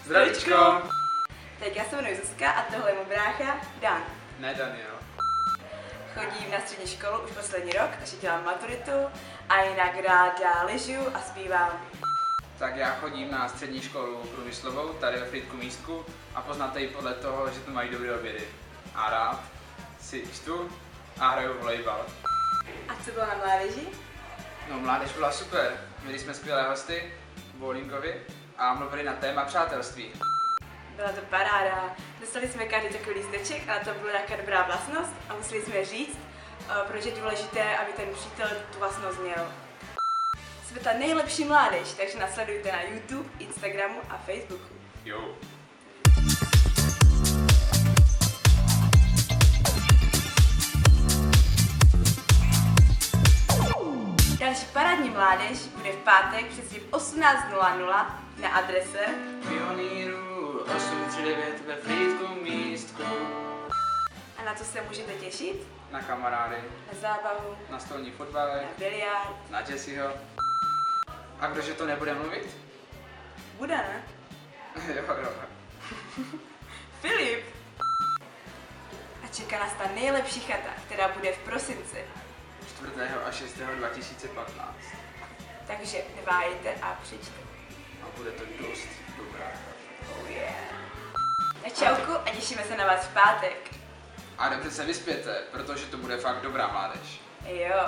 Zdravíčko! Tak já se jmenuji Zuzka a tohle je můj brácha Dan. Ne Daniel. Chodím na střední školu už poslední rok, takže dělám maturitu a jinak ráda lyžuju a zpívám. Tak já chodím na střední školu průmyslovou, tady ve Frýdku Místku a poznáte ji podle toho, že tu mají dobré obědy. A rád si čtu a hraju volejbal. A co bylo na mládeži? No, mládež byla super. Měli jsme skvělé hosty, bowlingovi a mluvili na téma přátelství. Byla to paráda. Dostali jsme každý takový lísteček a na to byla nějaká dobrá vlastnost a museli jsme říct, proč je důležité, aby ten přítel tu vlastnost měl. Jsme ta nejlepší mládež, takže nasledujte na YouTube, Instagramu a Facebooku. Jo. Další parádní mládež bude v pátek přesně v 18:00 na adrese Pionýru 839 ve Frýdku Místku. a na co se můžete těšit? Na kamarády, Na zábavu, na stolní fotbale, na biliard. na Jesseho. A kdože to nebude mluvit? Bude, ne? Jo. Filip! A čeká nás ta nejlepší chata, která bude v prosinci. 4. a 6. 2015. Takže neváhejte a přijďte. A bude to dost dobrá. Oh yeah. Tak čauku a těšíme se na vás v pátek. A dobře se vyspěte, protože to bude fakt dobrá mládež. Jo.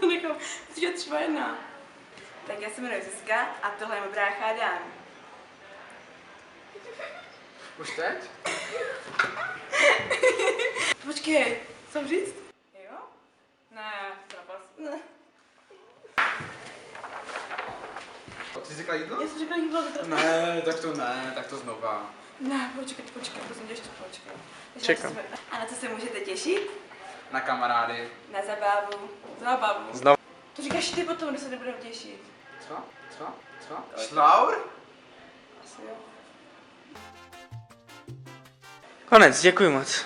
Nechom, to třeba jedna. Tak já se jmenuji Zuzka a tohle je můj brácha Dan. Už teď? Počkej, co mám říct? Jo? Ne, trapas. Ne. Ty jsi řekla jídlo? Já jsem řekla jídlo, to... Ne, tak to znova. Ne, počkej, prosím tě, ještě počkej. Takže Čekám. A na co se můžete těšit? Na kamarády. Na zabávu. Zábavu. Znovu. To říkáš ty potom, kdo se nebudeme těšit. Co? Šlaur? Asi jo. Konec, děkuji moc.